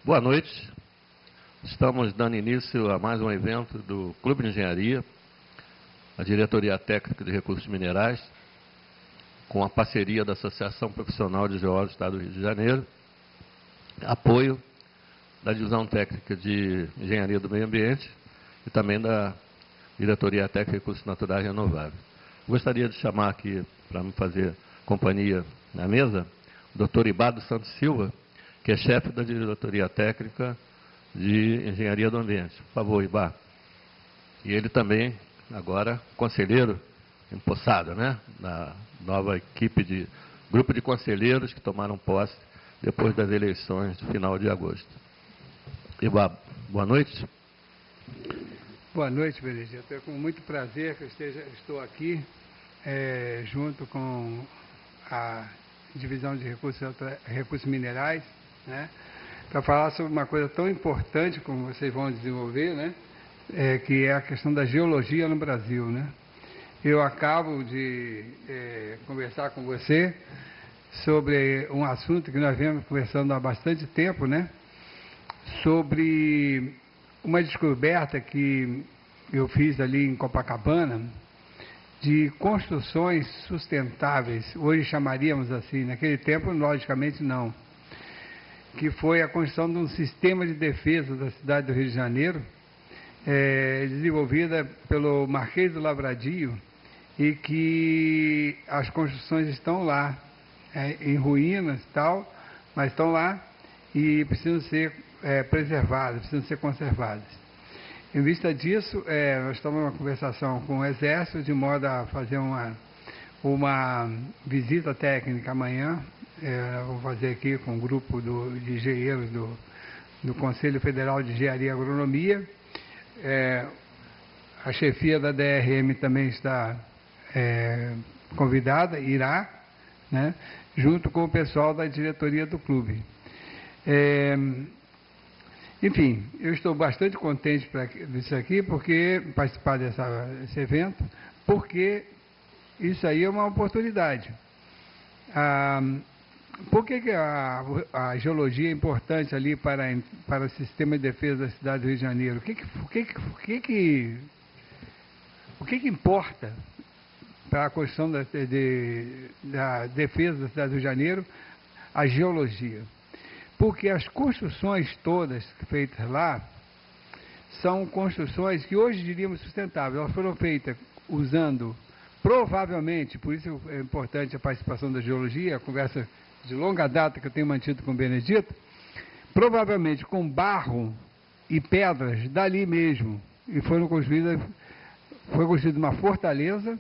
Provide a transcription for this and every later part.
Boa noite. Estamos dando início a mais um evento do Clube de Engenharia, a Diretoria Técnica de Recursos Minerais, com a parceria da Associação Profissional de Geólogos do Estado do Rio de Janeiro, apoio da Divisão Técnica de Engenharia do Meio Ambiente e também da Diretoria Técnica de Recursos Naturais Renováveis. Gostaria de chamar aqui, para me fazer companhia na mesa, o Dr. Ibado Santos Silva, que é chefe da Diretoria Técnica de Engenharia do Ambiente. Por favor, Ibá. E ele também, agora, conselheiro empossado, né? Na nova equipe de grupo de conselheiros que tomaram posse depois das eleições do final de agosto. Ibá, boa noite. Boa noite, Benedito. É com muito prazer que eu estou aqui, junto com a Divisão de Recursos Minerais, né, para falar sobre uma coisa tão importante como vocês vão desenvolver, né, que é a questão da geologia no Brasil, né. Eu acabo de conversar com você sobre um assunto que nós viemos conversando há bastante tempo, né, sobre uma descoberta que eu fiz ali em Copacabana de construções sustentáveis, hoje chamaríamos assim, naquele tempo logicamente não, que foi a construção de um sistema de defesa da cidade do Rio de Janeiro, desenvolvida pelo Marquês do Lavradio, e que as construções estão lá, em ruínas e tal, mas estão lá e precisam ser preservadas, precisam ser conservadas. Em vista disso, nós estamos numa conversação com o Exército, de modo a fazer uma visita técnica amanhã. Vou fazer aqui com um grupo de engenheiros do Conselho Federal de Engenharia e Agronomia. A chefia da DRM também está convidada, irá, né, junto com o pessoal da diretoria do clube. Enfim, eu estou bastante contente disso aqui, porque participar desse evento, porque isso aí é uma oportunidade. Por que a geologia é importante ali para o sistema de defesa da cidade do Rio de Janeiro? O que importa para a construção da defesa da cidade do Rio de Janeiro? A geologia. Porque as construções todas feitas lá são construções que hoje diríamos sustentáveis. Elas foram feitas usando, provavelmente, por isso é importante a participação da geologia, a conversa de longa data que eu tenho mantido com o Benedito, provavelmente com barro e pedras dali mesmo. E foi construída uma fortaleza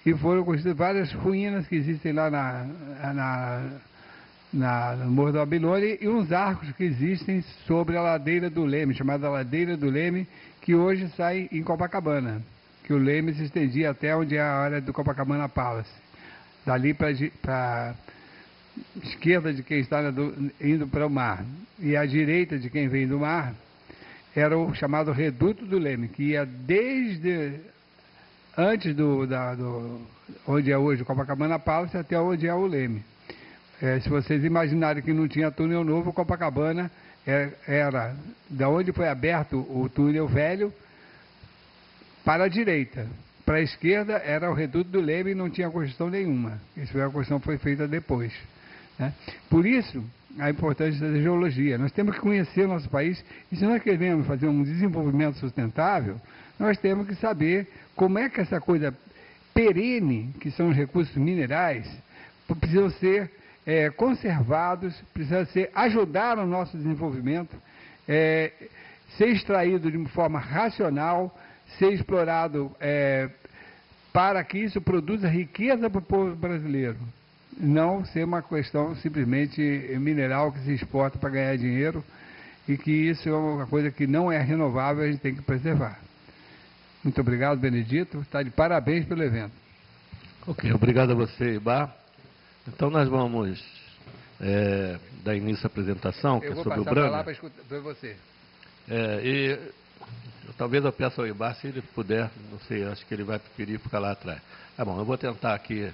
e foram construídas várias ruínas que existem lá no Morro da Babilônia, e uns arcos que existem sobre a ladeira do Leme, chamada Ladeira do Leme, que hoje sai em Copacabana, que o Leme se estendia até onde é a área do Copacabana Palace. Dali para a esquerda de quem está indo para o mar, e à direita de quem vem do mar, era o chamado Reduto do Leme, que ia desde antes onde é hoje o Copacabana Palace até onde é o Leme. Se vocês imaginarem que não tinha túnel novo, Copacabana era da onde foi aberto o túnel velho para a direita. Para a esquerda era o Reduto do Leme e não tinha construção nenhuma. A construção foi feita depois, né? Por isso, a importância da geologia. Nós temos que conhecer o nosso país, e se nós queremos fazer um desenvolvimento sustentável, nós temos que saber como é que essa coisa perene, que são os recursos minerais, precisam ser conservados, precisa ajudar no nosso desenvolvimento, ser extraído de uma forma racional, ser explorado para que isso produza riqueza para o povo brasileiro, não ser uma questão simplesmente mineral que se exporta para ganhar dinheiro, e que isso é uma coisa que não é renovável, a gente tem que preservar. Muito obrigado, Benedito, está de parabéns pelo evento. Ok, obrigado a você, Ibá. Então nós vamos dar início à apresentação, que é sobre o Brana. Eu vou passar para você. Talvez eu peça ao Ibá, se ele puder, não sei, acho que ele vai preferir ficar lá atrás. Tá bom, eu vou tentar aqui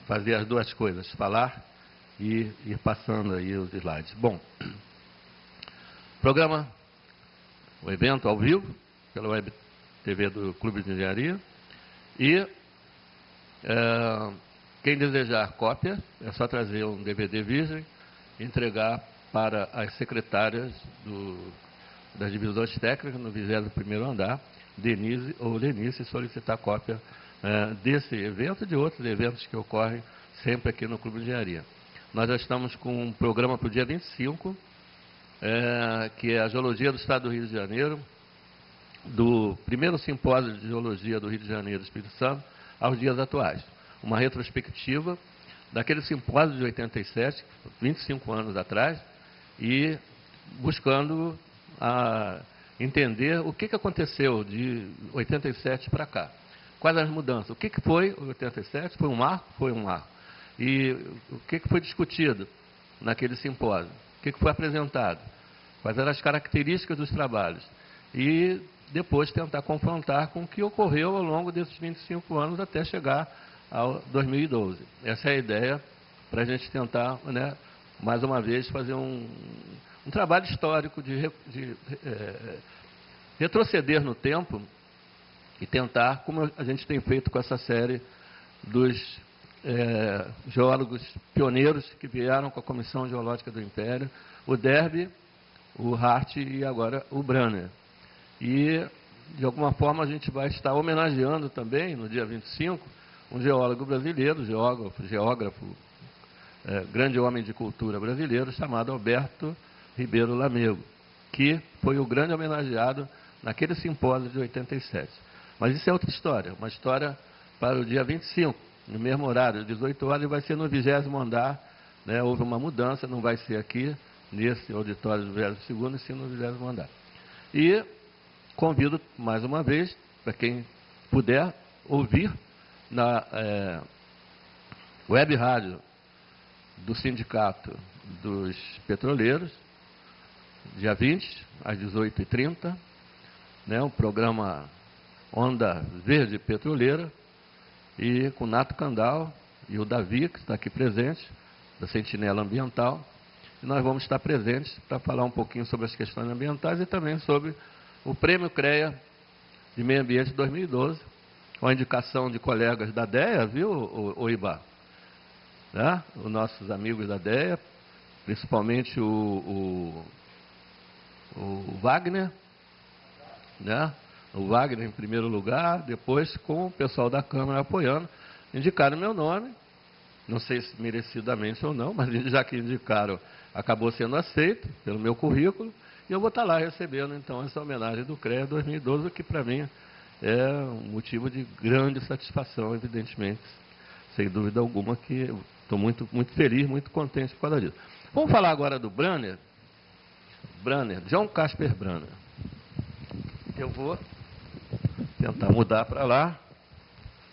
fazer as duas coisas, falar e ir passando aí os slides. Bom, programa, o evento ao vivo, pela Web TV do Clube de Engenharia. E quem desejar cópia, é só trazer um DVD virgem e entregar para as secretárias das divisões técnicas no 21º andar, Denise ou Lenice, solicitar cópia desse evento e de outros eventos que ocorrem sempre aqui no Clube de Engenharia. Nós já estamos com um programa para o dia 25, que é a Geologia do Estado do Rio de Janeiro, do primeiro simpósio de Geologia do Rio de Janeiro e Espírito Santo aos dias atuais. Uma retrospectiva daquele simpósio de 87, 25 anos atrás, e buscando entender o que aconteceu de 87 para cá. Quais as mudanças? O que foi o 87? Foi um marco? Foi um marco. E o que foi discutido naquele simpósio? O que foi apresentado? Quais eram as características dos trabalhos? E depois tentar confrontar com o que ocorreu ao longo desses 25 anos até chegar ao 2012. Essa é a ideia para a gente tentar, né, mais uma vez, fazer um trabalho histórico de retroceder no tempo e tentar, como a gente tem feito com essa série dos geólogos pioneiros que vieram com a Comissão Geológica do Império, o Derby, o Hart e agora o Branner. E, de alguma forma, a gente vai estar homenageando também, no dia 25, um geólogo brasileiro, geógrafo, grande homem de cultura brasileiro, chamado Alberto Ribeiro Lamego, que foi o grande homenageado naquele simpósio de 87. Mas isso é outra história, uma história para o dia 25, no mesmo horário, às 18 horas, e vai ser no 20º andar, né? Houve uma mudança, não vai ser aqui, nesse auditório do 22º, e sim no 20º andar. E convido, mais uma vez, para quem puder ouvir na web rádio do Sindicato dos Petroleiros, dia 20, às 18h30, né, um programa Onda Verde Petroleira, e com o Nato Candal e o Davi, que está aqui presente, da Sentinela Ambiental, e nós vamos estar presentes para falar um pouquinho sobre as questões ambientais e também sobre o Prêmio CREA de Meio Ambiente 2012, com a indicação de colegas da DEA, viu, o Ibá? Né? Os nossos amigos da DEA, principalmente o Wagner, né? O Wagner em primeiro lugar, depois com o pessoal da Câmara apoiando, indicaram meu nome, não sei se merecidamente ou não, mas já que indicaram, acabou sendo aceito pelo meu currículo, e eu vou estar lá recebendo, então, essa homenagem do CREA 2012, que para mim é um motivo de grande satisfação, evidentemente, sem dúvida alguma, que estou muito, muito feliz, muito contente por causa disso. Vamos falar agora do Branner, John Casper Branner. Eu vou tentar mudar para lá,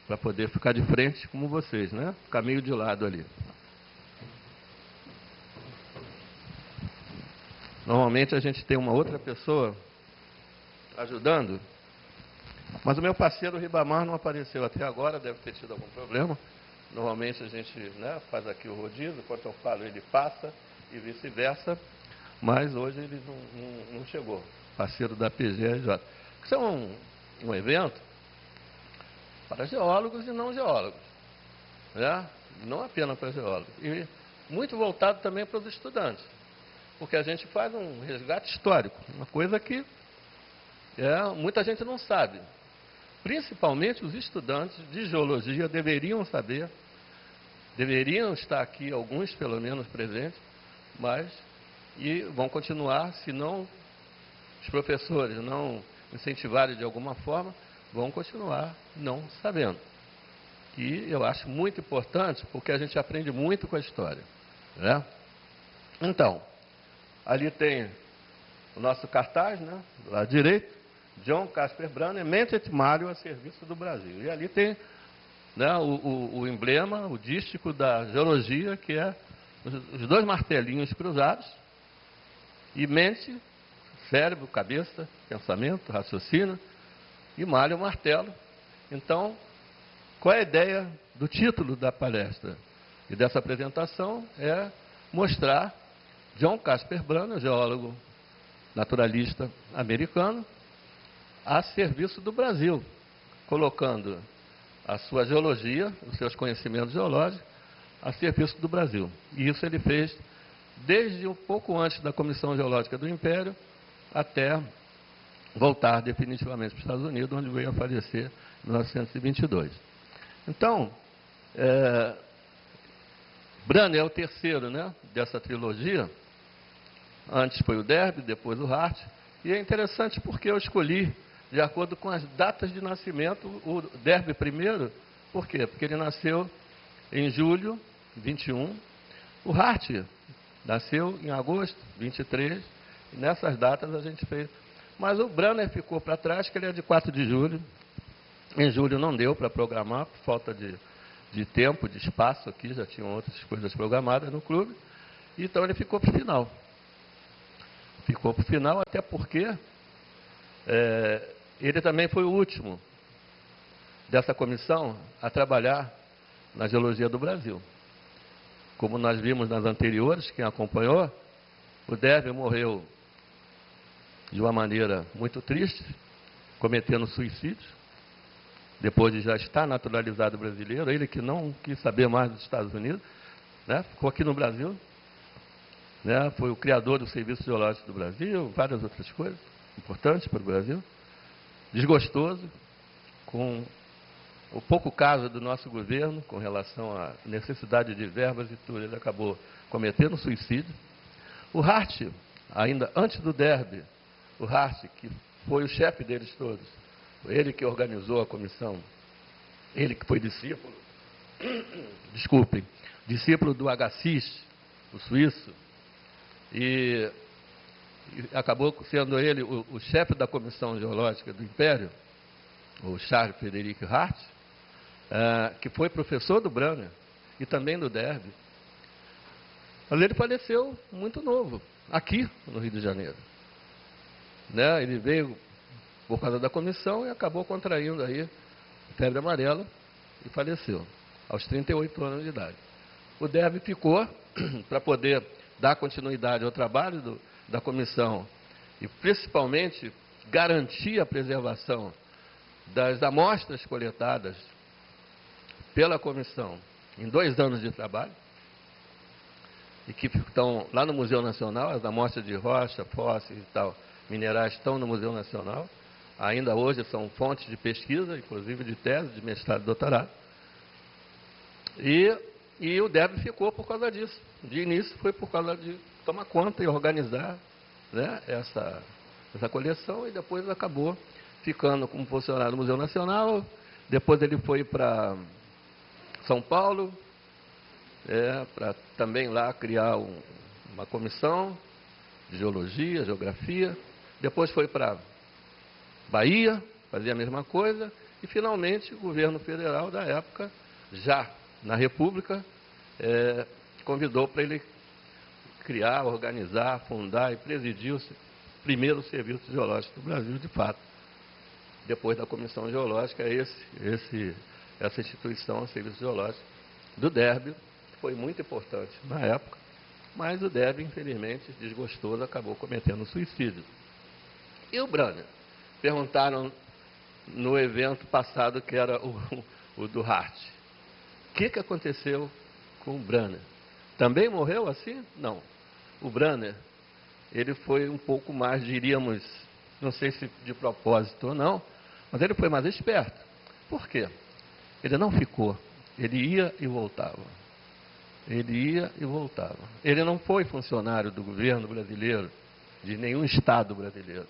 para poder ficar de frente como vocês, né? Ficar meio de lado ali. Normalmente a gente tem uma outra pessoa ajudando, mas o meu parceiro Ribamar não apareceu até agora, deve ter tido algum problema. Normalmente a gente, né, faz aqui o rodízio, enquanto eu falo ele passa e vice-versa, mas hoje ele não chegou. Parceiro da PGRJ. Isso é um evento para geólogos e não geólogos, né? Não apenas para geólogos, e muito voltado também para os estudantes, porque a gente faz um resgate histórico, uma coisa que muita gente não sabe. Principalmente os estudantes de geologia deveriam saber, deveriam estar aqui, alguns pelo menos presentes, e vão continuar, se não os professores não incentivarem de alguma forma, vão continuar não sabendo. E eu acho muito importante, porque a gente aprende muito com a história, né? Então, ali tem o nosso cartaz, né, do lado direito, John Casper Branner, mente et Mário a serviço do Brasil. E ali tem, né, o emblema, o dístico da geologia, que é os dois martelinhos cruzados, e mente, cérebro, cabeça, pensamento, raciocínio, e Mário, martelo. Então, qual é a ideia do título da palestra e dessa apresentação? É mostrar John Casper Branner, geólogo naturalista americano, a serviço do Brasil, colocando a sua geologia, os seus conhecimentos geológicos, a serviço do Brasil. E isso ele fez desde um pouco antes da Comissão Geológica do Império até voltar definitivamente para os Estados Unidos, onde veio a falecer em 1922. Então, Brunner é o terceiro, né, dessa trilogia. Antes foi o Derby, depois o Hart. E é interessante porque eu escolhi, de acordo com as datas de nascimento, o Derby primeiro. Por quê? Porque ele nasceu em julho, 21. O Hart nasceu em agosto, 23. E nessas datas a gente fez. Mas o Brunner ficou para trás, que ele é de 4 de julho. Em julho não deu para programar, por falta de tempo, de espaço aqui, já tinham outras coisas programadas no clube. Então ele ficou para o final. Ficou para o final, até porque ele também foi o último dessa comissão a trabalhar na geologia do Brasil. Como nós vimos nas anteriores, quem acompanhou, o Derby morreu de uma maneira muito triste, cometendo suicídio, depois de já estar naturalizado brasileiro, ele que não quis saber mais dos Estados Unidos, né, ficou aqui no Brasil, né, foi o criador do Serviço Geológico do Brasil, várias outras coisas importantes para o Brasil, desgostoso com o pouco caso do nosso governo com relação à necessidade de verbas e tudo, ele acabou cometendo suicídio. O Hart, ainda antes do Derby, o Hart, que foi o chefe deles todos, ele que organizou a comissão, ele que foi discípulo, discípulo do Agassiz, o suíço, e acabou sendo ele o chefe da Comissão Geológica do Império, o Charles Frederick Hart, que foi professor do Brunner e também do Derby. Mas ele faleceu muito novo, aqui no Rio de Janeiro. Né? Ele veio por causa da comissão e acabou contraindo aí febre amarela e faleceu, aos 38 anos de idade. O Derby ficou para poder dar continuidade ao trabalho da comissão e principalmente garantir a preservação das amostras coletadas pela comissão em 2 anos de trabalho, e que estão lá no Museu Nacional, as amostras de rocha, fósseis e tal, minerais estão no Museu Nacional, ainda hoje são fontes de pesquisa, inclusive de tese, de mestrado e doutorado. E o Derby ficou por causa disso. De início foi por causa de tomar conta e organizar, né, essa coleção, e depois acabou ficando como funcionário do Museu Nacional. Depois ele foi para São Paulo, para também lá criar uma comissão de geologia, geografia. Depois foi para Bahia, fazia a mesma coisa. E finalmente o governo federal da época, já na República, convidou para ele criar, organizar, fundar e presidir o primeiro serviço geológico do Brasil, de fato. Depois da Comissão Geológica, essa instituição, o Serviço Geológico do Derby, foi muito importante na época, mas o Derby, infelizmente, desgostoso, acabou cometendo suicídio. E o Brunner? Perguntaram no evento passado, que era o do Hart. O que aconteceu com o Brunner? Também morreu assim? Não. O Brunner, ele foi um pouco mais, diríamos, não sei se de propósito ou não, mas ele foi mais esperto. Por quê? Ele não ficou. Ele ia e voltava. Ele ia e voltava. Ele não foi funcionário do governo brasileiro, de nenhum estado brasileiro.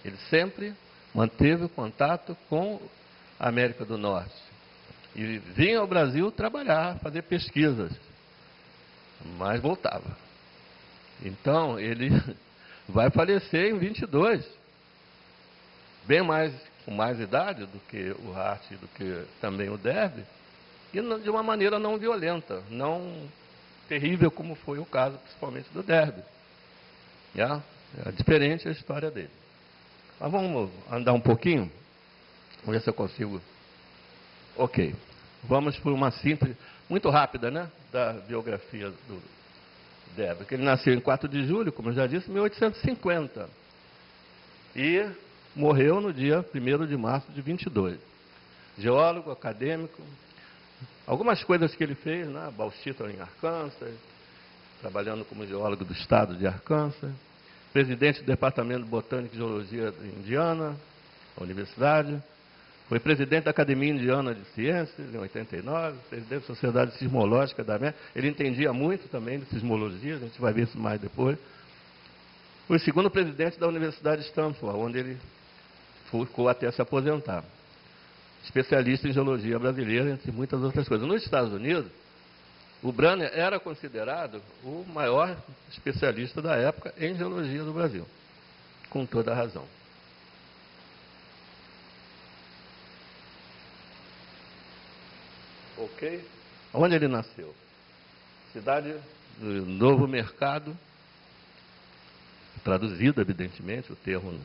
Ele sempre manteve contato com a América do Norte. E vinha ao Brasil trabalhar, fazer pesquisas. Mas voltava. Então, ele vai falecer em 22. Bem mais, com mais idade do que o Hart e do que também o Derby. E de uma maneira não violenta, não terrível como foi o caso, principalmente do Derby. É diferente a história dele. Mas vamos andar um pouquinho? Vamos ver se eu consigo. Ok. Vamos por uma simples, muito rápida, né? Da biografia Débora, que ele nasceu em 4 de julho, como eu já disse, em 1850. E morreu no dia 1º de março de 22. Geólogo, acadêmico. Algumas coisas que ele fez, né? Bauxita em Arkansas, trabalhando como geólogo do estado de Arkansas, presidente do Departamento de Botânica e Geologia de Indiana, a universidade, foi presidente da Academia Indiana de Ciências, em 89, presidente da Sociedade Sismológica da América. Ele entendia muito também de sismologia, a gente vai ver isso mais depois. Foi segundo presidente da Universidade de Stanford, onde ele ficou até se aposentar. Especialista em geologia brasileira, entre muitas outras coisas. Nos Estados Unidos, o Brunner era considerado o maior especialista da época em geologia do Brasil, com toda a razão. Ok? Onde ele nasceu? Cidade do Novo Mercado, traduzido, evidentemente, o termo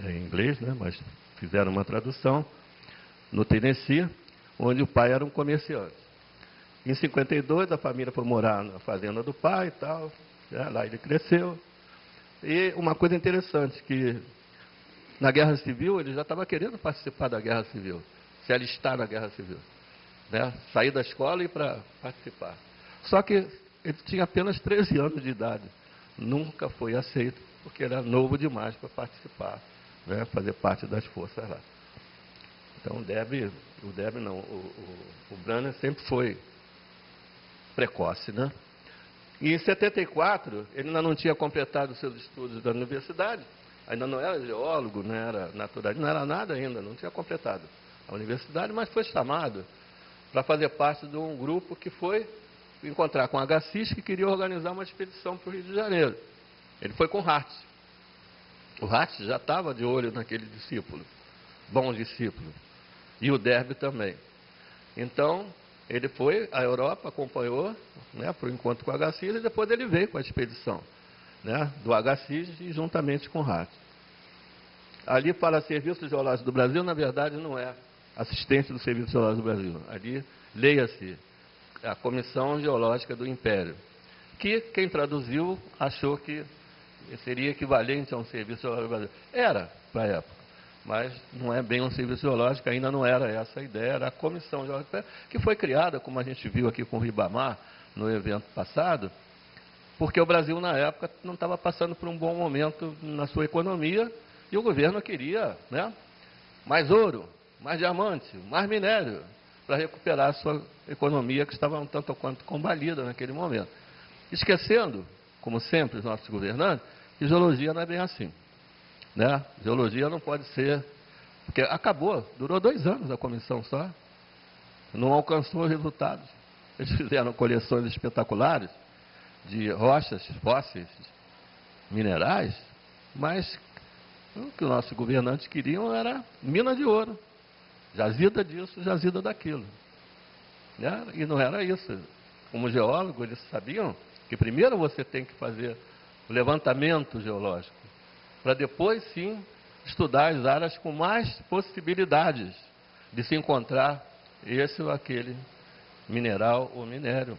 é em inglês, né? Mas fizeram uma tradução, no Tennessee, onde o pai era um comerciante. Em 52, a família foi morar na fazenda do pai e tal, né? Lá ele cresceu. E uma coisa interessante, que na Guerra Civil, ele já estava querendo participar da Guerra Civil, se alistar na Guerra Civil, né? Sair da escola e ir para participar. Só que ele tinha apenas 13 anos de idade, nunca foi aceito, porque era novo demais para participar, né? Fazer parte das forças lá. Então, o Brunner sempre foi precoce, né? E em 74, ele ainda não tinha completado seus estudos da universidade, ainda não era geólogo, não era naturalista, não era nada ainda, não tinha completado a universidade, mas foi chamado para fazer parte de um grupo que foi encontrar com Agassiz, que queria organizar uma expedição para o Rio de Janeiro. Ele foi com Hart. O Hart já estava de olho naquele discípulo, bom discípulo, e o Derby também. Então, ele foi à Europa, acompanhou, né, para o encontro com o Agassiz, e depois ele veio com a expedição, né, do Agassiz e juntamente com o Hart. Ali para Serviço Geológico do Brasil, na verdade, não é assistente do Serviço Geológico do Brasil. Ali, leia-se, a Comissão Geológica do Império, que quem traduziu achou que seria equivalente a um Serviço Geológico do Brasil. Era, para a época. Mas não é bem um serviço geológico, ainda não era essa a ideia, era a Comissão Geológica, que foi criada, como a gente viu aqui com o Ribamar, no evento passado, porque o Brasil, na época, não estava passando por um bom momento na sua economia, e o governo queria, né, mais ouro, mais diamante, mais minério, para recuperar a sua economia, que estava um tanto quanto combalida naquele momento. Esquecendo, como sempre, os nossos governantes, que geologia não é bem assim. Né? Geologia não pode ser, porque acabou, durou 2 anos a comissão só, não alcançou resultados. Eles fizeram coleções espetaculares de rochas, fósseis, minerais, mas o que os nossos governantes queriam era mina de ouro, jazida disso, jazida daquilo, né? E não era isso. Como geólogo, eles sabiam que primeiro você tem que fazer o levantamento geológico, para depois, sim, estudar as áreas com mais possibilidades de se encontrar esse ou aquele mineral ou minério.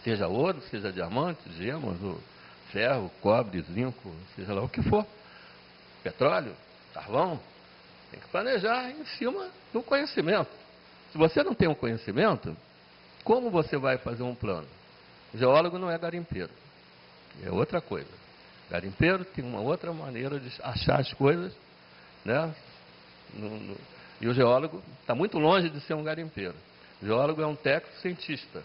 Seja ouro, seja diamante, gemas, ou ferro, cobre, zinco, seja lá o que for. Petróleo, carvão. Tem que planejar em cima do conhecimento. Se você não tem um conhecimento, como você vai fazer um plano? O geólogo não é garimpeiro. É outra coisa. Garimpeiro tem uma outra maneira de achar as coisas, né? E o geólogo está muito longe de ser um garimpeiro. O geólogo é um técnico cientista,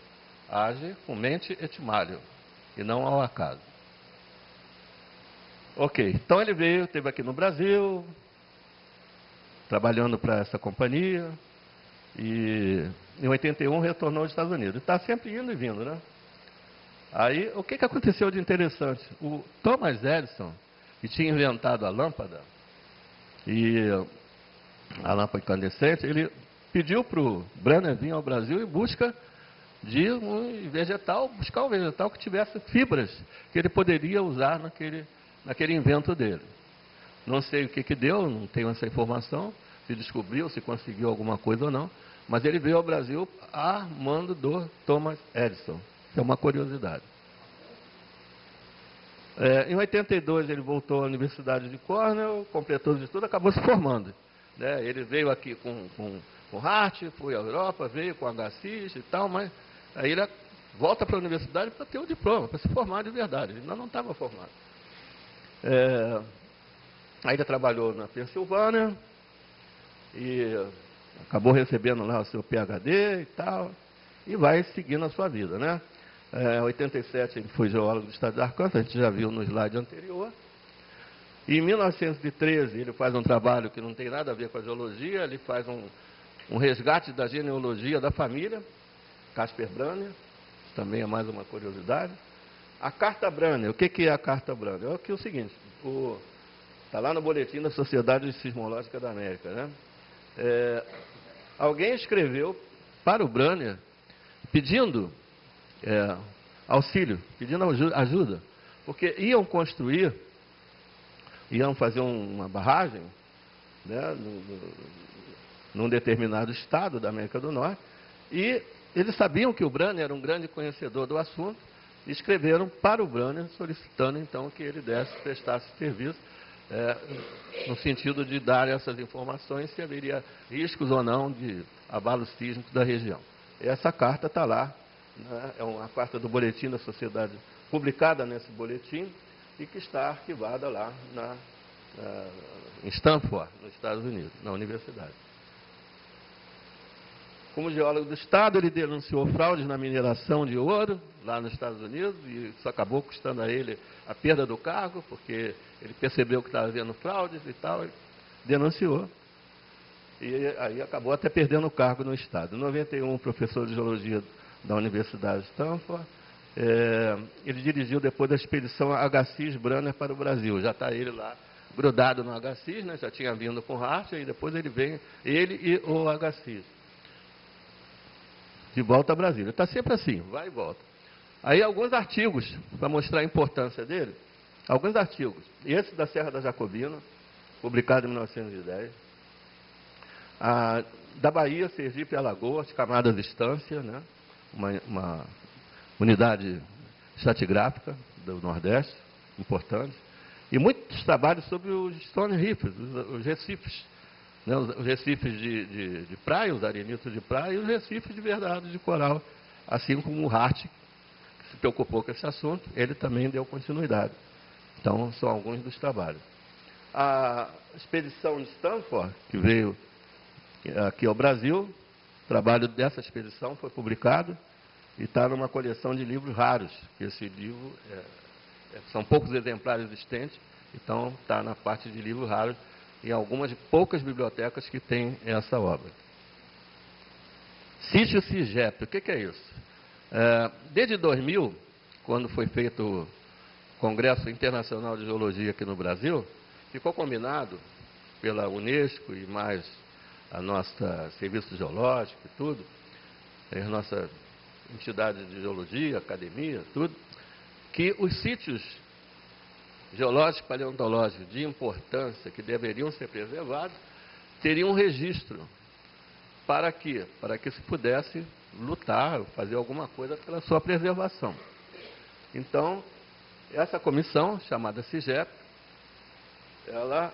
age com mente et malio, e não ao acaso. Ok, então ele veio, esteve aqui no Brasil, trabalhando para essa companhia, e em 81 retornou aos Estados Unidos. Está sempre indo e vindo, né? Aí, o que aconteceu de interessante? O Thomas Edison, que tinha inventado a lâmpada, e a lâmpada incandescente, ele pediu para o Brunner vir ao Brasil em busca de um vegetal, buscar um vegetal que tivesse fibras que ele poderia usar naquele invento dele. Não sei o que deu, não tenho essa informação, se descobriu, se conseguiu alguma coisa ou não, mas ele veio ao Brasil a mando do Thomas Edison. É uma curiosidade. Em 82 ele voltou à Universidade de Cornell, completou os estudos, acabou se formando. Né? Ele veio aqui com Hart, foi à Europa, veio com HCIS e tal, mas aí ele volta para a universidade para ter o diploma, para se formar de verdade. Ele ainda não estava formado. Ainda trabalhou na Pensilvânia e acabou recebendo lá o seu PhD e tal, e vai seguindo a sua vida, né? Em 87 ele foi geólogo do estado de Arkansas, a gente já viu no slide anterior. E em 1913 ele faz um trabalho que não tem nada a ver com a geologia, ele faz um resgate da genealogia da família, Casper Branner, também é mais uma curiosidade. A Carta Branner, o que é a Carta Branner? É o seguinte, está lá no boletim da Sociedade Sismológica da América, né? Alguém escreveu para o Branner pedindo auxílio, pedindo ajuda, porque iam fazer uma barragem, né, num determinado estado da América do Norte, e eles sabiam que o Branner era um grande conhecedor do assunto, e escreveram para o Branner solicitando então que ele prestasse serviço, no sentido de dar essas informações se haveria riscos ou não de abalos sísmicos da região. Essa carta está lá, né, é uma carta do boletim da sociedade, publicada nesse boletim, e que está arquivada lá em Stanford, nos Estados Unidos, na universidade. Como geólogo do Estado, ele denunciou fraudes na mineração de ouro, lá nos Estados Unidos, e isso acabou custando a ele a perda do cargo, porque ele percebeu que estava havendo fraudes e tal, e denunciou. E aí acabou até perdendo o cargo no Estado. Em 91, professor de geologia da Universidade de Stanford, ele dirigiu depois da expedição HCIS Branner para o Brasil. Já está ele lá grudado no HCIS, né? Já tinha vindo com o Hart, e depois ele vem, ele e o HCIS, de volta a Brasília. Está sempre assim, vai e volta. Aí alguns artigos, para mostrar a importância dele, alguns artigos. Esse da Serra da Jacobina, publicado em 1910. Da Bahia, Sergipe e Alagoas, camadas de estância, né? Uma unidade estratigráfica do Nordeste, importante. E muitos trabalhos sobre os stone reefs, os recifes. Né? Os recifes de praia, os arenitos de praia, e os recifes de verdade de coral. Assim como o Hart, que se preocupou com esse assunto, ele também deu continuidade. Então, são alguns dos trabalhos. A expedição de Stanford, que veio aqui ao Brasil, o trabalho dessa expedição foi publicado e está numa coleção de livros raros. Esse livro, são poucos exemplares existentes, então está na parte de livros raros, em algumas poucas bibliotecas que têm essa obra. Sítio CIGEP, o que é isso? Desde 2000, quando foi feito o Congresso Internacional de Geologia aqui no Brasil, ficou combinado pela Unesco e mais a nossa Serviço Geológico e tudo, a nossa entidade de geologia, academia, tudo, que os sítios geológicos e paleontológicos de importância que deveriam ser preservados teriam um registro. Para quê? Para que se pudesse lutar, fazer alguma coisa pela sua preservação. Então, essa comissão, chamada CIGEP, ela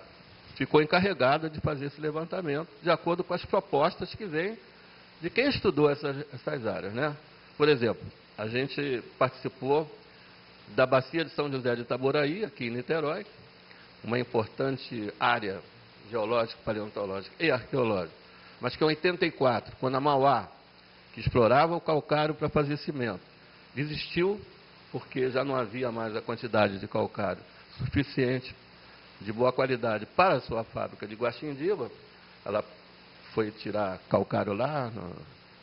ficou encarregada de fazer esse levantamento, de acordo com as propostas que vêm de quem estudou essas áreas, né? Por exemplo, a gente participou da Bacia de São José de Itaboraí, aqui em Niterói, uma importante área geológica, paleontológica e arqueológica, mas que em 84, quando a Mauá, que explorava o calcário para fazer cimento, desistiu porque já não havia mais a quantidade de calcário suficiente, de boa qualidade para a sua fábrica de Guaxindiba, ela foi tirar calcário lá,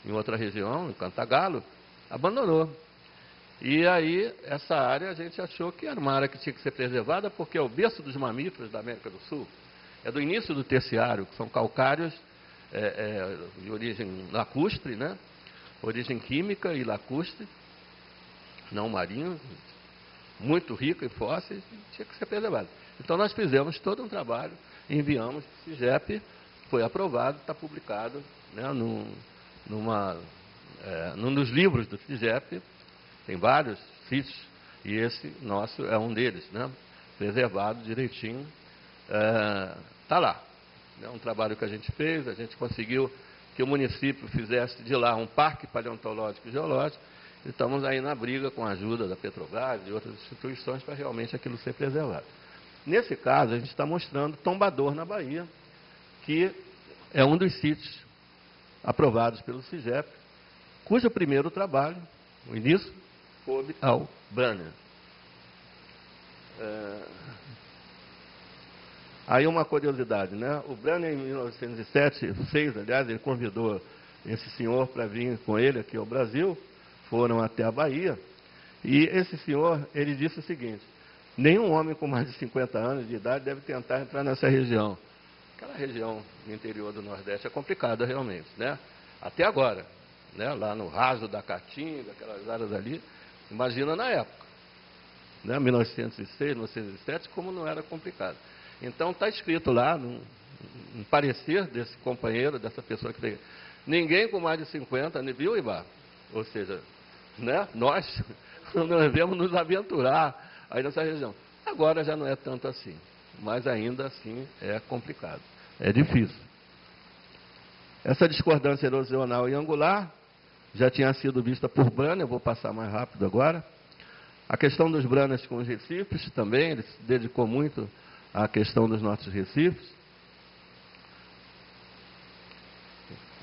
em outra região, em Cantagalo, abandonou. E aí, essa área a gente achou que era uma área que tinha que ser preservada, porque é o berço dos mamíferos da América do Sul. É do início do terciário, que são calcários de origem lacustre, né? Origem química e lacustre, não marinho, muito rico em fósseis, tinha que ser preservado. Então, nós fizemos todo um trabalho, enviamos para o CIGEP, foi aprovado, está publicado, né, num dos livros do CIGEP, tem vários sítios E esse nosso é um deles, né? Preservado direitinho. Está lá. É um trabalho que a gente fez, a gente conseguiu que o município fizesse de lá um parque paleontológico e geológico, e estamos aí na briga com a ajuda da Petrobras e outras instituições para realmente aquilo ser preservado. Nesse caso, a gente está mostrando Tombador, na Bahia, que é um dos sítios aprovados pelo CIGEP, cujo primeiro trabalho, o início, coube ao Branner. Aí uma curiosidade, né? O Branner, em 1906, aliás, ele convidou esse senhor para vir com ele aqui ao Brasil, foram até a Bahia, e esse senhor, ele disse o seguinte: nenhum homem com mais de 50 anos de idade deve tentar entrar nessa região. Aquela região do interior do Nordeste é complicada realmente, né? Até agora, né? Lá no raso da Caatinga, aquelas áreas ali, imagina na época, né? 1906, 1907, como não era complicado. Então está escrito lá, num parecer desse companheiro, dessa pessoa que fez, ninguém com mais de 50, viu, Ibar? Ou seja, né? Nós não devemos nos aventurar aí nessa região. Agora já não é tanto assim, mas ainda assim é complicado, é difícil. Essa discordância erosional e angular já tinha sido vista por Branner, eu vou passar mais rápido agora. A questão dos Branners com os recifes também, ele se dedicou muito à questão dos nossos recifes.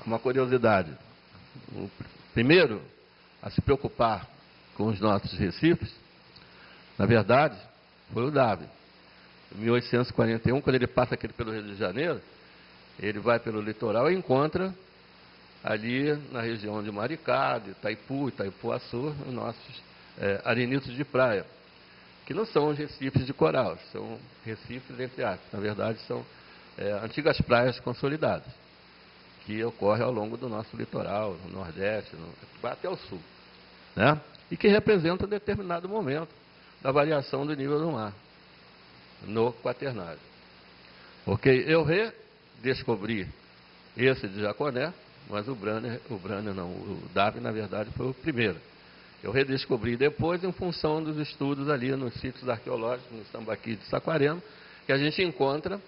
Uma curiosidade, o primeiro a se preocupar com os nossos recifes, na verdade, foi o Darwin. Em 1841, quando ele passa aqui pelo Rio de Janeiro, ele vai pelo litoral e encontra ali na região de Maricá, de Itaipu, Itaipuaçu, os nossos arenitos de praia, que não são os recifes de coral, são recifes entre aspas, na verdade são antigas praias consolidadas, que ocorrem ao longo do nosso litoral, no Nordeste, até o Sul, né? E que representam um determinado momento da variação do nível do mar no Quaternário. Ok? Eu redescobri esse de Jaconé, mas o Darwin, na verdade, foi o primeiro. Eu redescobri depois em função dos estudos ali nos sítios arqueológicos, no Sambaqui de Saquarema, que a gente encontra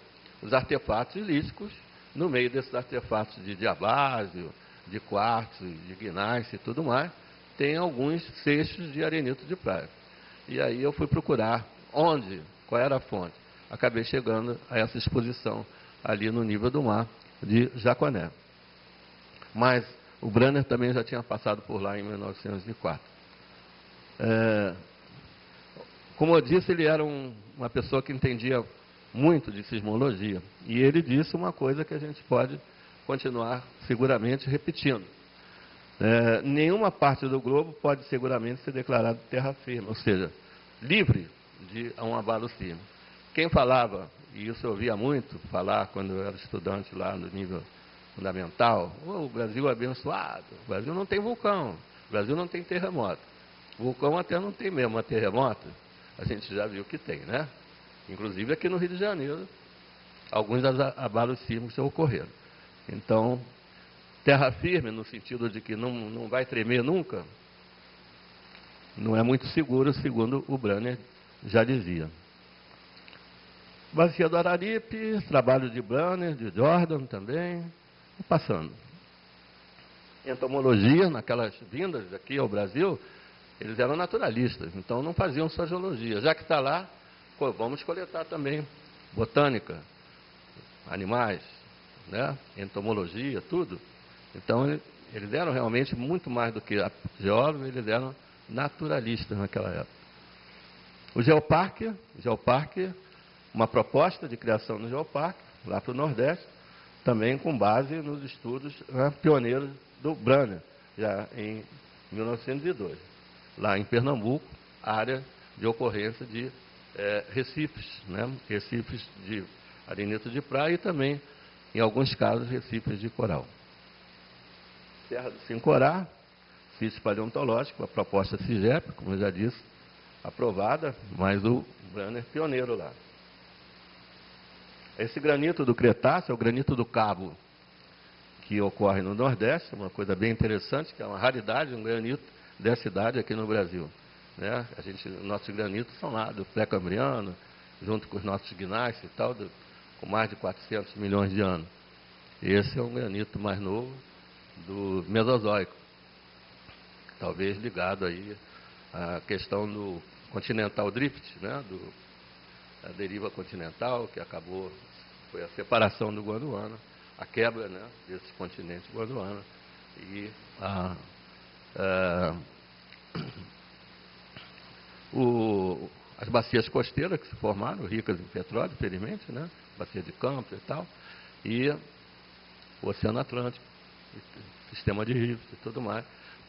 os artefatos ilíticos no meio desses artefatos de diabásio, de quartzo, de guinais e tudo mais, tem alguns seixos de arenito de praia. E aí eu fui procurar qual era a fonte. Acabei chegando a essa exposição ali no nível do mar de Jaconé. Mas o Branner também já tinha passado por lá em 1904. Como eu disse, ele era uma pessoa que entendia muito de sismologia. E ele disse uma coisa que a gente pode continuar seguramente repetindo. Nenhuma parte do globo pode seguramente ser declarada terra firme, ou seja, livre de um abalo sísmico. Quem falava, e isso eu ouvia muito falar quando eu era estudante lá no nível fundamental, o Brasil é abençoado, o Brasil não tem vulcão, o Brasil não tem terremoto. Vulcão até não tem mesmo, mas terremoto a gente já viu que tem, né? Inclusive aqui no Rio de Janeiro, alguns abalos sísmicos já ocorreram. Então, terra firme, no sentido de que não vai tremer nunca, não é muito seguro, segundo o Branner já dizia. Bacia do Araripe, trabalho de Branner, de Jordan também, passando. Entomologia, naquelas vindas aqui ao Brasil, eles eram naturalistas, então não faziam só geologia. Já que está lá, vamos coletar também botânica, animais, né? Entomologia, tudo. Então, eles eram realmente muito mais do que geólogos, eles eram naturalistas naquela época. O Geoparque, uma proposta de criação do Geoparque, lá para o Nordeste, também com base nos estudos pioneiros do Branner, já em 1902. Lá em Pernambuco, área de ocorrência de recifes, né? Recifes de arenito de praia e também, em alguns casos, recifes de coral. Serra do Sincorá, sítio paleontológico, a proposta CIGEP, como eu já disse, aprovada, mas o Branner pioneiro lá. Esse granito do Cretáceo é o granito do Cabo, que ocorre no Nordeste, uma coisa bem interessante, que é uma raridade, um granito dessa idade aqui no Brasil. né? Nossos granitos são lá do pré-cambriano, junto com os nossos gneiss e tal, com mais de 400 milhões de anos. Esse é um granito mais novo do Mesozoico, talvez ligado aí à questão do continental drift, né? A deriva continental, que foi a separação do Gondwana, a quebra, né, desse continente Gondwana e as bacias costeiras que se formaram, ricas em petróleo, felizmente, né? Bacia de Campos e tal, e o Oceano Atlântico, sistema de rios e tudo mais.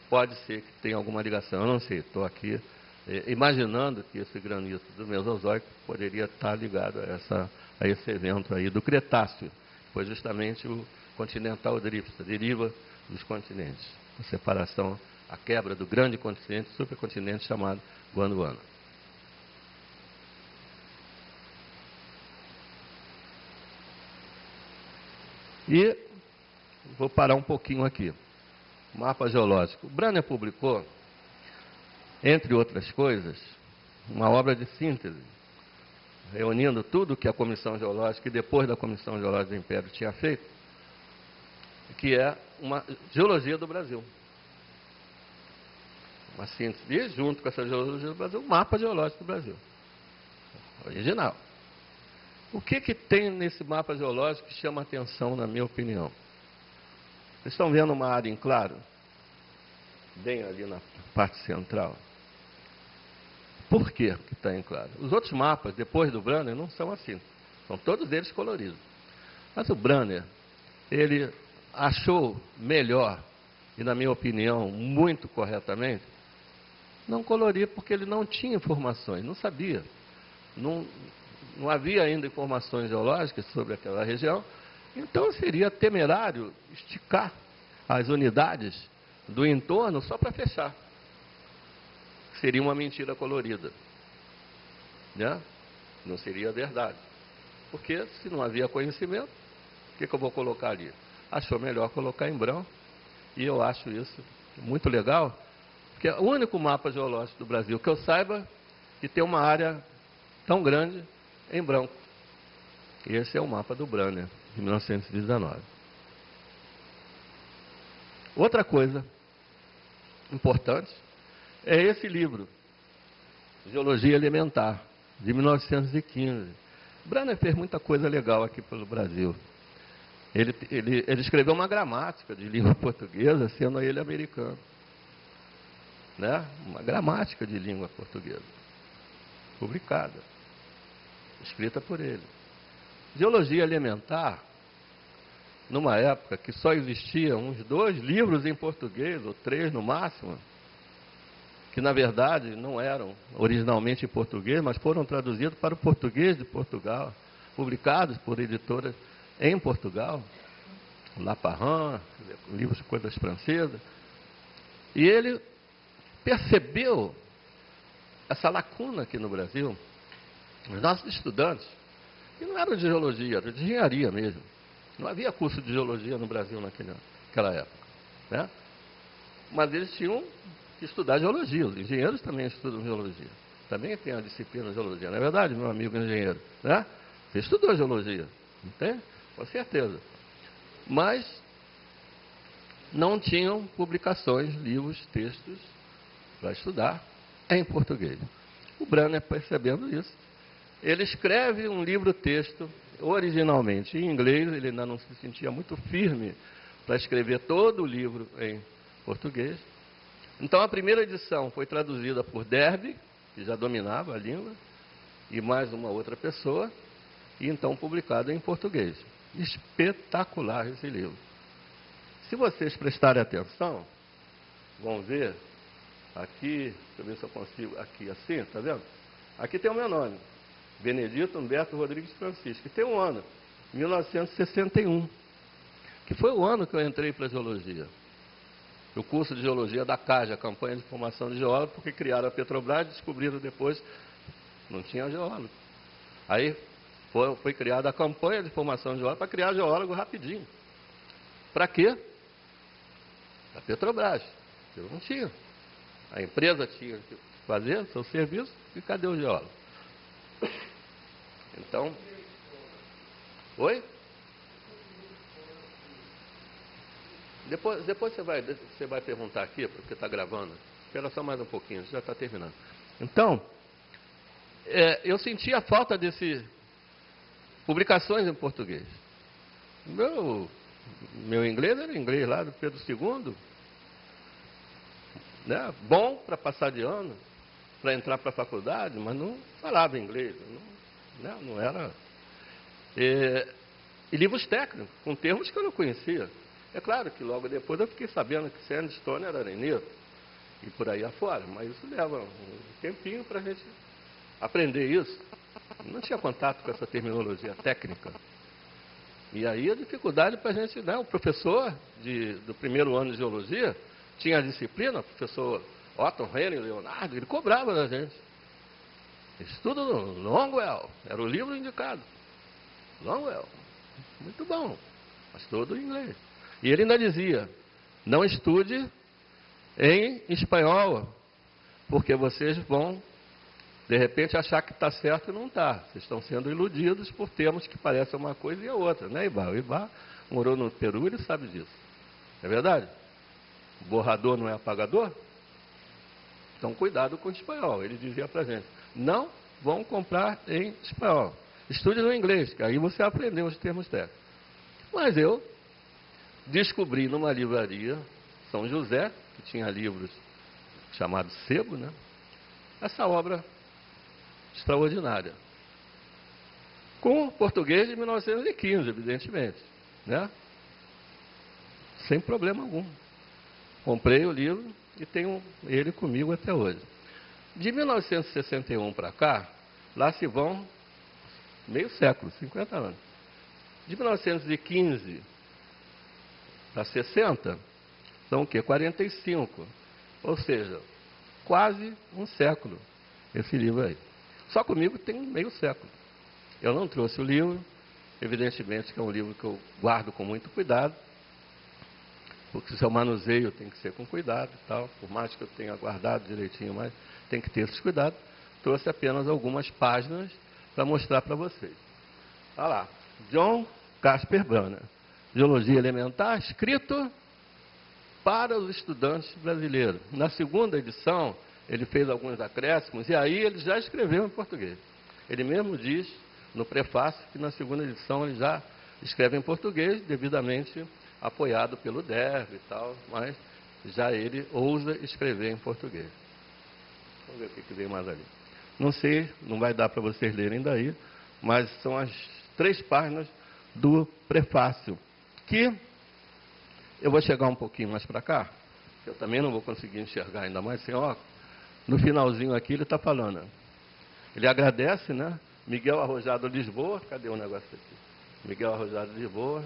Pode ser que tenha alguma ligação, eu não sei, estou aqui imaginando que esse granito do Mesozoico poderia estar ligado a esse evento aí do Cretáceo, foi justamente o continental drift, a deriva dos continentes, a separação, a quebra do grande continente, supercontinente chamado Gondwana. E vou parar um pouquinho aqui. Mapa geológico. O Branner publicou, entre outras coisas, uma obra de síntese, reunindo tudo que a Comissão Geológica e depois da Comissão Geológica do Império tinha feito, que é uma geologia do Brasil. Uma síntese, e junto com essa geologia do Brasil, um mapa geológico do Brasil. Original. O que tem nesse mapa geológico que chama atenção, na minha opinião? Vocês estão vendo uma área em claro? Bem ali na parte central. Por que está em claro? Os outros mapas, depois do Branner, não são assim. São todos eles coloridos. Mas o Branner, ele achou melhor, e na minha opinião, muito corretamente, não colorir porque ele não tinha informações, não sabia. Não havia ainda informações geológicas sobre aquela região, então seria temerário esticar as unidades do entorno só para fechar. Seria uma mentira colorida, né? Não seria verdade. Porque se não havia conhecimento, o que eu vou colocar ali? Achou melhor colocar em branco, e eu acho isso muito legal, porque é o único mapa geológico do Brasil que eu saiba que tem uma área tão grande em branco. Esse é o mapa do Branner, de 1919. Outra coisa importante é esse livro, Geologia Elementar, de 1915. Branner fez muita coisa legal aqui pelo Brasil. Ele escreveu uma gramática de língua portuguesa, sendo ele americano. Né? Uma gramática de língua portuguesa, publicada, escrita por ele. Geologia Elementar, numa época que só existiam uns 2 livros em português, ou 3 no máximo, que na verdade não eram originalmente em português, mas foram traduzidos para o português de Portugal, publicados por editoras em Portugal, Laparran, livros de coisas francesas, e ele percebeu essa lacuna aqui no Brasil. Os nossos estudantes, que não eram de geologia, eram de engenharia mesmo, não havia curso de geologia no Brasil naquela época, né? Mas eles tinham que estudar geologia, os engenheiros também estudam geologia, também tem a disciplina de geologia, não é verdade, meu amigo engenheiro, né? Você estudou geologia, não tem? Com certeza. Mas não tinham publicações, livros, textos para estudar em português. O Branner, percebendo isso, ele escreve um livro-texto, originalmente em inglês, ele ainda não se sentia muito firme para escrever todo o livro em português. Então, a primeira edição foi traduzida por Derby, que já dominava a língua, e mais uma outra pessoa, e então publicada em português. Espetacular esse livro. Se vocês prestarem atenção, vão ver, aqui, deixa eu ver se eu consigo, aqui assim, está vendo? Aqui tem o meu nome, Benedito Humberto Rodrigues Francisco, e tem um ano, 1961, que foi o ano que eu entrei para a geologia. O curso de geologia da CAGE, a Campanha de Formação de Geólogo, porque criaram a Petrobras e descobriram depois não tinha geólogo. Aí foi criada a Campanha de Formação de Geólogo para criar geólogo rapidinho. Para quê? A Petrobras. Eu não tinha. A empresa tinha que fazer o seu serviço, e cadê o geólogo? Então, oi? Depois você vai perguntar aqui, porque está gravando. Espera só mais um pouquinho, já está terminando. Então, eu senti a falta dessas publicações em português. Meu inglês era inglês lá do Pedro II, né? Bom para passar de ano, para entrar para a faculdade, mas não falava inglês, não era. E livros técnicos, com termos que eu não conhecia. É claro que logo depois eu fiquei sabendo que sandstone era areneiro, e por aí afora, mas isso leva um tempinho para a gente aprender isso. Não tinha contato com essa terminologia técnica. E aí a dificuldade para a gente, né? O professor do primeiro ano de geologia tinha a disciplina, o professor Otto Henry Leonardo, ele cobrava da gente. Estudo no Longwell, era o livro indicado. Longwell, muito bom, mas todo em inglês. E ele ainda dizia, não estude em espanhol, porque vocês vão, de repente, achar que está certo e não está. Vocês estão sendo iludidos por termos que parecem uma coisa e a outra, né, Ibar? O Ibar morou no Peru, ele sabe disso. É verdade? O borrador não é apagador? Então, cuidado com o espanhol. Ele dizia para a gente, não vão comprar em espanhol. Estude no inglês, que aí você aprendeu os termos técnicos. Mas eu descobri numa livraria, São José, que tinha livros chamados Sebo, né? Essa obra extraordinária. Com português de 1915, evidentemente, né? Sem problema algum. Comprei o livro e tenho ele comigo até hoje. De 1961 para cá, lá se vão meio século, 50 anos. De 1915 para 60, são o quê? 45. Ou seja, quase um século esse livro aí. Só comigo tem meio século. Eu não trouxe o livro, evidentemente que é um livro que eu guardo com muito cuidado, porque o seu manuseio tem que ser com cuidado e tal, por mais que eu tenha guardado direitinho, mas tem que ter esses cuidados. Trouxe apenas algumas páginas para mostrar para vocês. Olha lá, John Casper Brunner, Geologia Elementar, escrito para os estudantes brasileiros. Na segunda edição, ele fez alguns acréscimos, e aí ele já escreveu em português. Ele mesmo diz, no prefácio, que na segunda edição ele já escreve em português, devidamente apoiado pelo Derby e tal, mas já ele ousa escrever em português. Vamos ver o que vem mais ali. Não sei, não vai dar para vocês lerem daí, mas são as 3 páginas do prefácio, que eu vou chegar um pouquinho mais para cá, que eu também não vou conseguir enxergar ainda mais sem óculos. No finalzinho aqui ele está falando, ele agradece, né? Miguel Arrojado Lisboa, cadê o negócio aqui? Miguel Arrojado Lisboa.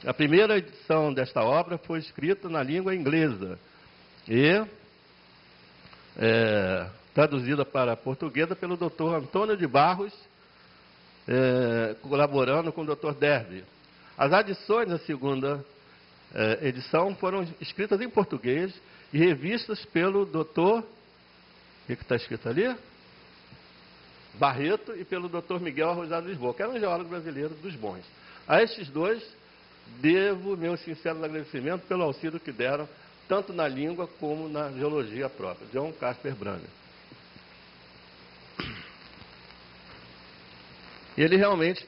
A primeira edição desta obra foi escrita na língua inglesa e traduzida para a portuguesa pelo Dr. Antônio de Barros, colaborando com o Dr. Derby. As adições da segunda edição foram escritas em português e revistas pelo Dr. O que está escrito ali? Barreto e pelo Dr. Miguel Arrojado Lisboa, que era um geólogo brasileiro dos bons. A estes dois devo meu sincero agradecimento pelo auxílio que deram, tanto na língua como na geologia própria. John Casper Brunner. Ele realmente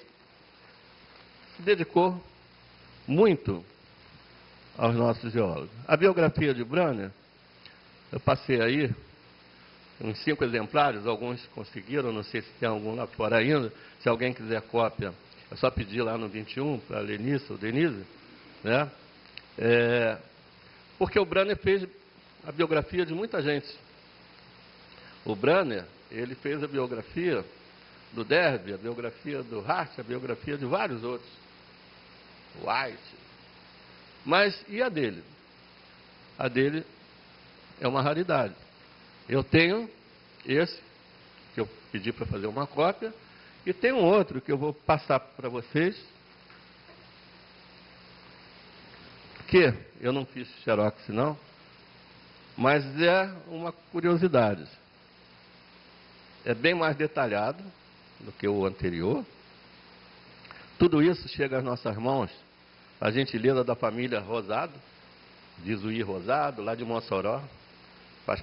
se dedicou muito aos nossos geólogos. A biografia de Brunner, eu passei aí uns 5 exemplares, alguns conseguiram, não sei se tem algum lá fora ainda. Se alguém quiser cópia, é só pedir lá no 21 para a Lenice ou Denise, né? Porque o Brunner fez a biografia de muita gente. O Brunner, ele fez a biografia do Derby, a biografia do Hart, a biografia de vários outros. White. Mas e a dele? A dele é uma raridade. Eu tenho esse, que eu pedi para fazer uma cópia, e tem um outro que eu vou passar para vocês, que eu não fiz xerox não, mas é uma curiosidade. é bem mais detalhado do que o anterior. Tudo isso chega às nossas mãos, a gentileza da família Rosado, de Zuí Rosado, lá de Mossoró, faz